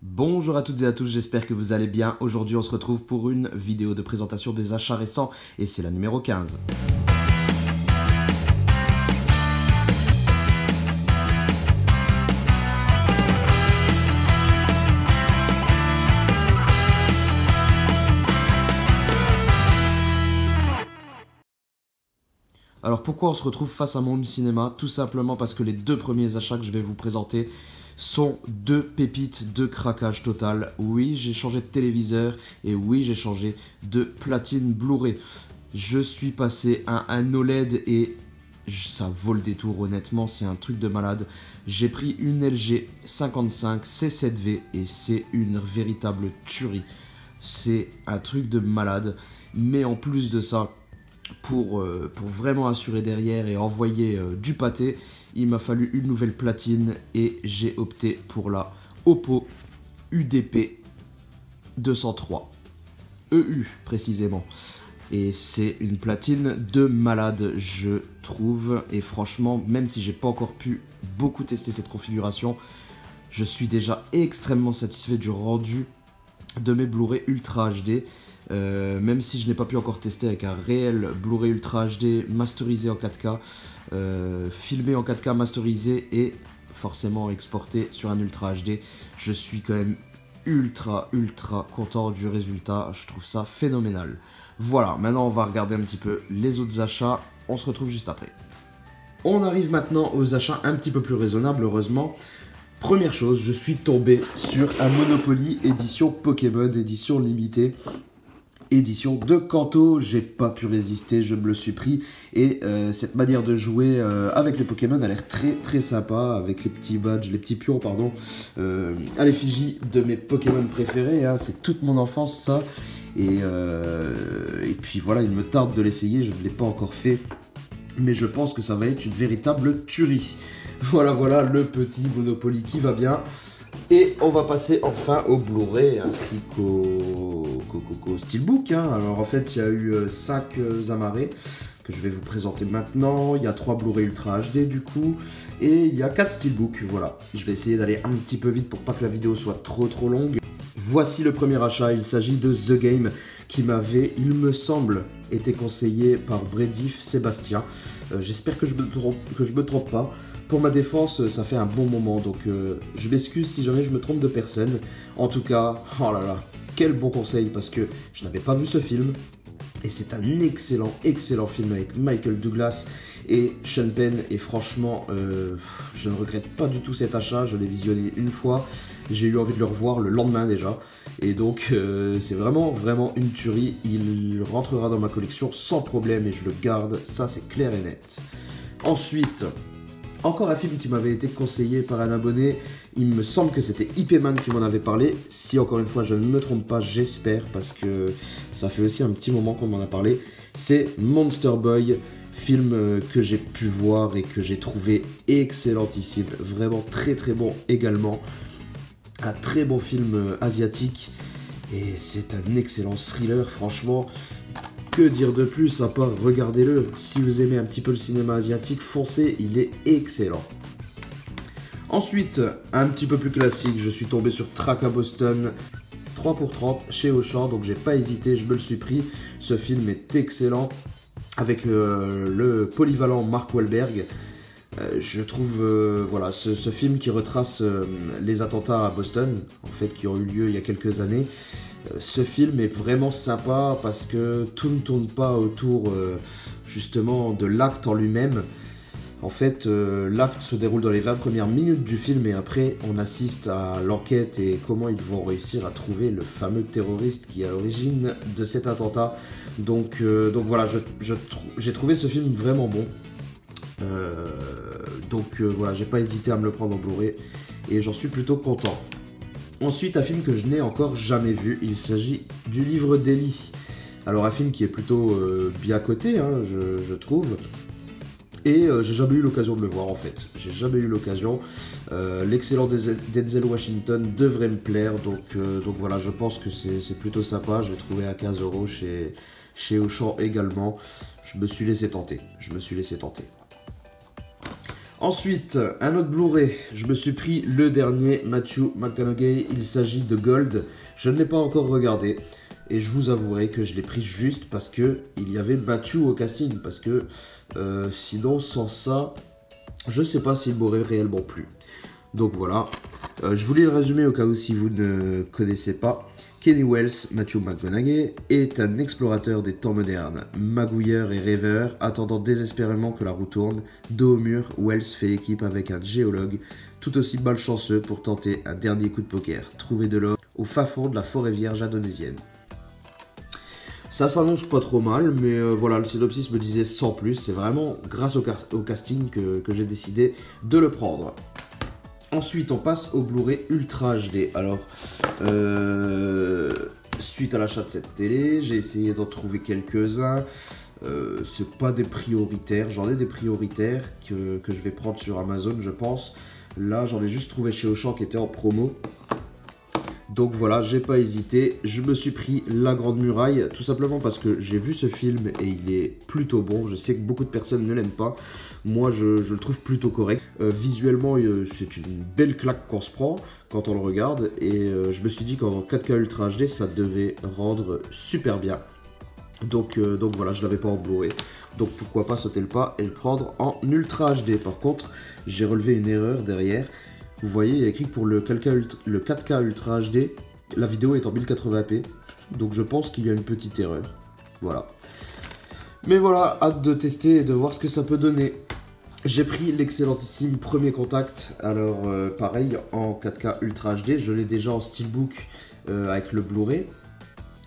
Bonjour à toutes et à tous, j'espère que vous allez bien. Aujourd'hui on se retrouve pour une vidéo de présentation des achats récents et c'est la numéro 15. Alors pourquoi on se retrouve face à mon cinéma? Tout simplement parce que les deux premiers achats que je vais vous présenter sont deux pépites de craquage total. Oui, j'ai changé de téléviseur et oui, j'ai changé de platine Blu-ray. Je suis passé à un OLED et ça vaut le détour, honnêtement, c'est un truc de malade. J'ai pris une LG 55 C7V et c'est une véritable tuerie. C'est un truc de malade, mais en plus de ça, pour vraiment assurer derrière et envoyer du pâté, il m'a fallu une nouvelle platine et j'ai opté pour la Oppo UDP 203 EU précisément. Et c'est une platine de malade, je trouve. Et franchement, même si j'ai pas encore pu beaucoup tester cette configuration, je suis déjà extrêmement satisfait du rendu de mes Blu-ray Ultra HD. Même si je n'ai pas pu encore tester avec un réel Blu-ray Ultra HD masterisé en 4K, filmé en 4K masterisé et forcément exporté sur un Ultra HD, je suis quand même ultra content du résultat, je trouve ça phénoménal. Voilà, maintenant on va regarder un petit peu les autres achats, on se retrouve juste après. On arrive maintenant aux achats un petit peu plus raisonnables, heureusement. Première chose, je suis tombé sur un Monopoly édition Pokémon, édition limitée. Édition de Kanto, j'ai pas pu résister, je me le suis pris et cette manière de jouer avec les Pokémon a l'air très sympa avec les petits badges, les petits pions pardon, à l'effigie de mes Pokémon préférés, hein, c'est toute mon enfance ça et puis voilà, il me tarde de l'essayer, je ne l'ai pas encore fait mais je pense que ça va être une véritable tuerie. Voilà le petit Monopoly qui va bien. Et on va passer enfin au Blu-ray ainsi qu'au Steelbook. Hein. Alors en fait, il y a eu 5 amarrés que je vais vous présenter maintenant. Il y a 3 Blu-ray Ultra HD du coup. Et il y a 4 Steelbook. Voilà. Je vais essayer d'aller un petit peu vite pour pas que la vidéo soit trop longue. Voici le premier achat. Il s'agit de The Game qui m'avait, il me semble, été conseillé par Bredif Sébastien. J'espère que je me trompe pas. Pour ma défense, ça fait un bon moment, donc je m'excuse si jamais je me trompe de personne. En tout cas, oh là là, quel bon conseil, parce que je n'avais pas vu ce film. Et c'est un excellent film avec Michael Douglas et Sean Penn. Et franchement, je ne regrette pas du tout cet achat, je l'ai visionné une fois. J'ai eu envie de le revoir le lendemain déjà. Et donc, c'est vraiment une tuerie. Il rentrera dans ma collection sans problème et je le garde, ça c'est clair et net. Ensuite... encore un film qui m'avait été conseillé par un abonné, il me semble que c'était IP Man qui m'en avait parlé. Si encore une fois je ne me trompe pas, j'espère, parce que ça fait aussi un petit moment qu'on m'en a parlé. C'est Monster Boy, film que j'ai pu voir et que j'ai trouvé excellentissime. Vraiment très bon également. Un très bon film asiatique et c'est un excellent thriller, franchement. Que dire de plus à part regardez-le. Si vous aimez un petit peu le cinéma asiatique, foncez, il est excellent. Ensuite, un petit peu plus classique, je suis tombé sur Track à Boston 3 pour 30 chez Auchan, donc j'ai pas hésité, je me le suis pris. Ce film est excellent avec le polyvalent Mark Wahlberg. Je trouve voilà, ce film qui retrace les attentats à Boston, en fait, qui ont eu lieu il y a quelques années. Ce film est vraiment sympa parce que tout ne tourne pas autour justement de l'acte en lui-même. En fait, l'acte se déroule dans les 20 premières minutes du film et après on assiste à l'enquête et comment ils vont réussir à trouver le fameux terroriste qui est à l'origine de cet attentat. Donc voilà, j'ai trouvé ce film vraiment bon. Voilà, j'ai pas hésité à me le prendre en Blu-ray et j'en suis plutôt content. Ensuite, un film que je n'ai encore jamais vu, il s'agit du Livre d'Eli. Alors un film qui est plutôt bien coté, hein, je trouve. Et j'ai jamais eu l'occasion de le voir en fait. J'ai jamais eu l'occasion. L'excellent Denzel Washington devrait me plaire. Donc voilà, je pense que c'est plutôt sympa. Je l'ai trouvé à 15 € chez Auchan également. Je me suis laissé tenter. Ensuite, un autre Blu-ray, je me suis pris le dernier Matthew McConaughey, il s'agit de Gold, je ne l'ai pas encore regardé, et je vous avouerai que je l'ai pris juste parce que il y avait Matthew au casting, parce que sinon sans ça, je sais pas s'il m'aurait réellement plu. Donc voilà, je voulais le résumer au cas où si vous ne connaissez pas. Kenny Wells, Matthew McConaughey, est un explorateur des temps modernes, magouilleur et rêveur, attendant désespérément que la roue tourne. Dos au mur, Wells fait équipe avec un géologue, tout aussi malchanceux pour tenter un dernier coup de poker, trouver de l'or au fin fond de la forêt vierge indonésienne. Ça s'annonce pas trop mal, mais voilà, le synopsis me disait sans plus, c'est vraiment grâce au casting que j'ai décidé de le prendre. Ensuite, on passe au Blu-ray Ultra HD. Alors, suite à l'achat de cette télé, j'ai essayé d'en trouver quelques-uns. C'est pas des prioritaires, j'en ai des prioritaires que je vais prendre sur Amazon, je pense. Là, j'en ai juste trouvé chez Auchan qui était en promo. Donc voilà, j'ai pas hésité, je me suis pris La Grande Muraille, tout simplement parce que j'ai vu ce film et il est plutôt bon. Je sais que beaucoup de personnes ne l'aiment pas, moi je le trouve plutôt correct. Visuellement, c'est une belle claque qu'on se prend quand on le regarde, et je me suis dit qu'en 4K Ultra HD, ça devait rendre super bien. Donc voilà, je l'avais pas en Blu-ray, donc pourquoi pas sauter le pas et le prendre en Ultra HD. Par contre, j'ai relevé une erreur derrière. Vous voyez, il y a écrit que pour le 4K Ultra HD, la vidéo est en 1080p. Donc je pense qu'il y a une petite erreur. Voilà. Mais voilà, hâte de tester et de voir ce que ça peut donner. J'ai pris l'excellentissime Premier Contact. Alors pareil, en 4K Ultra HD. Je l'ai déjà en Steelbook avec le Blu-ray.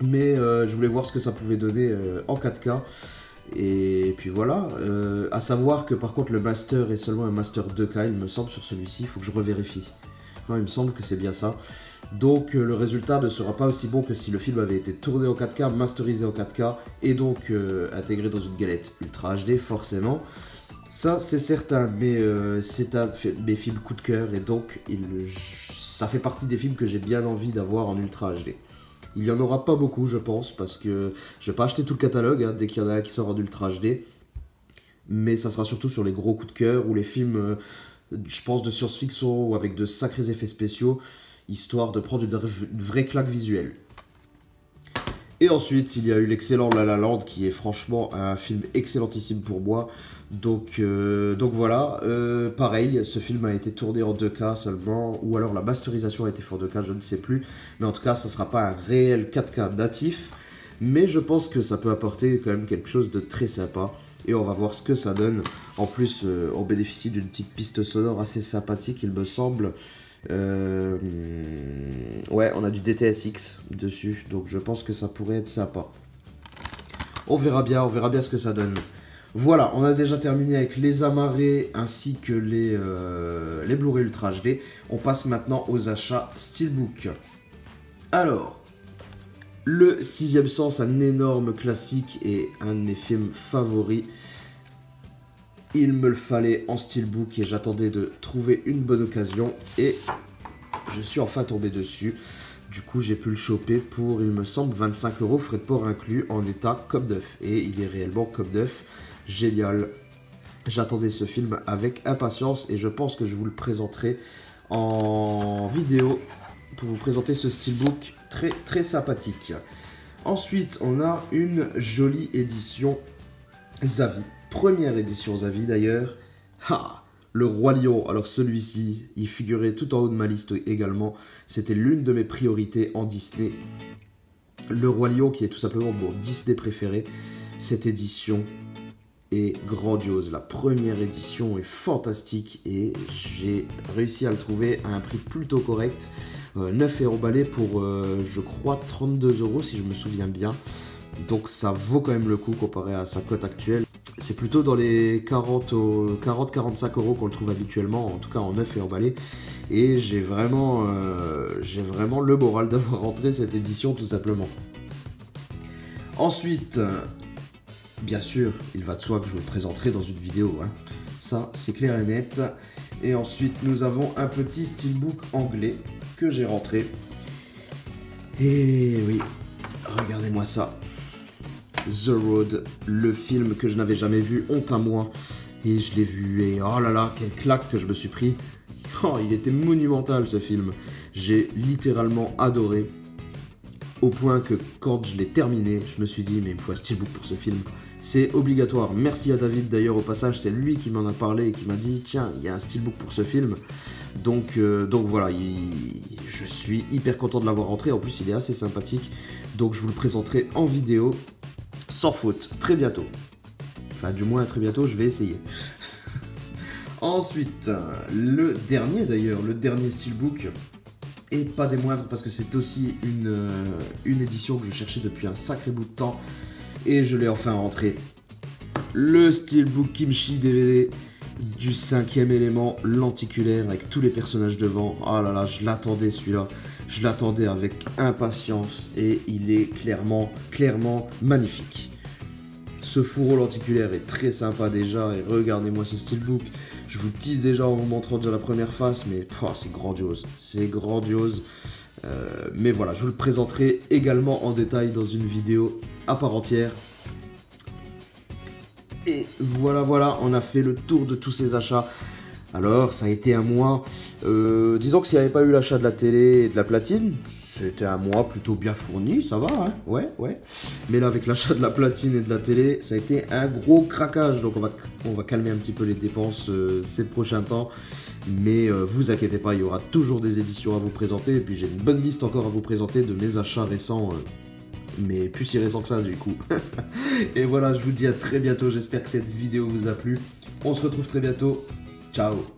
Mais je voulais voir ce que ça pouvait donner en 4K. Et puis voilà, à savoir que par contre le master est seulement un master 2K, il me semble, sur celui-ci, il faut que je revérifie. Non, il me semble que c'est bien ça. Donc le résultat ne sera pas aussi bon que si le film avait été tourné en 4K, masterisé en 4K, et donc intégré dans une galette Ultra HD, forcément. Ça c'est certain, mais c'est un de mes films coup de cœur, et donc ça fait partie des films que j'ai bien envie d'avoir en Ultra HD. Il n'y en aura pas beaucoup, je pense, parce que je vais pas acheter tout le catalogue hein, dès qu'il y en a un qui sort en Ultra HD. Mais ça sera surtout sur les gros coups de cœur ou les films, je pense, de science-fiction ou avec de sacrés effets spéciaux, histoire de prendre une vraie claque visuelle. Et ensuite, il y a eu l'excellent La La Land, qui est franchement un film excellentissime pour moi. Donc voilà, pareil, ce film a été tourné en 2K seulement, ou alors la masterisation a été faite en 2K, je ne sais plus. Mais en tout cas, ça ne sera pas un réel 4K natif. Mais je pense que ça peut apporter quand même quelque chose de très sympa. Et on va voir ce que ça donne. En plus, on bénéficie d'une petite piste sonore assez sympathique, il me semble. Ouais, on a du DTS:X dessus, donc je pense que ça pourrait être sympa. On verra bien ce que ça donne. Voilà, on a déjà terminé avec les amarrés ainsi que les Blu-ray Ultra HD. On passe maintenant aux achats Steelbook. Alors, Le Sixième Sens, un énorme classique et un de mes films favoris. Il me le fallait en Steelbook et j'attendais de trouver une bonne occasion et je suis enfin tombé dessus. Du coup, j'ai pu le choper pour, il me semble, 25 €, frais de port inclus, en état comme neuf. Et il est réellement comme neuf. Génial. J'attendais ce film avec impatience et je pense que je vous le présenterai en vidéo pour vous présenter ce Steelbook très très sympathique. Ensuite, on a une jolie édition Zavi. Première édition Zavi d'ailleurs. Le Roi Lion. Alors celui-ci, il figurait tout en haut de ma liste également. C'était l'une de mes priorités en Disney. Le Roi Lion qui est tout simplement mon Disney préféré. Cette édition est grandiose. La première édition est fantastique et j'ai réussi à le trouver à un prix plutôt correct. 9 € emballé pour, je crois, 32 € si je me souviens bien. Donc ça vaut quand même le coup comparé à sa cote actuelle. C'est plutôt dans les 40-45 € qu'on le trouve habituellement, en tout cas en neuf et emballé. Et j'ai vraiment le moral d'avoir rentré cette édition tout simplement. Ensuite, bien sûr, il va de soi que je vous le présenterai dans une vidéo. Hein. Ça, c'est clair et net. Et ensuite, nous avons un petit steelbook anglais que j'ai rentré. Et oui, regardez-moi ça. The Road, le film que je n'avais jamais vu, honte à moi. Et je l'ai vu et oh là là, quelle claque que je me suis pris. Oh, il était monumental ce film. J'ai littéralement adoré. Au point que quand je l'ai terminé, je me suis dit mais il me faut un steelbook pour ce film. C'est obligatoire. Merci à David d'ailleurs au passage, c'est lui qui m'en a parlé et qui m'a dit tiens, il y a un steelbook pour ce film. Donc voilà, je suis hyper content de l'avoir rentré. En plus il est assez sympathique. Donc je vous le présenterai en vidéo sans faute très bientôt. Enfin du moins très bientôt, je vais essayer. Ensuite, le dernier steelbook. Et pas des moindres parce que c'est aussi une édition que je cherchais depuis un sacré bout de temps. Et je l'ai enfin rentré. Le Steelbook Kimchi DVD du 5e élément, lenticulaire avec tous les personnages devant. Oh là là, je l'attendais celui-là. Je l'attendais avec impatience et il est clairement magnifique. Ce fourreau lenticulaire est très sympa déjà et regardez-moi ce Steelbook. Je vous tease déjà en vous montrant déjà la première face, mais oh, c'est grandiose. C'est grandiose. Mais voilà, je vous le présenterai également en détail dans une vidéo à part entière. Et voilà, on a fait le tour de tous ces achats. Alors, ça a été un mois, disons que s'il n'y avait pas eu l'achat de la télé et de la platine, c'était un mois plutôt bien fourni, ça va, hein, ouais. Mais là, avec l'achat de la platine et de la télé, ça a été un gros craquage. Donc on va calmer un petit peu les dépenses ces prochains temps. Mais vous inquiétez pas, il y aura toujours des éditions à vous présenter. Et puis j'ai une bonne liste encore à vous présenter de mes achats récents. Mais plus si récent que ça du coup. Et voilà, je vous dis à très bientôt, j'espère que cette vidéo vous a plu. On se retrouve très bientôt. Ciao.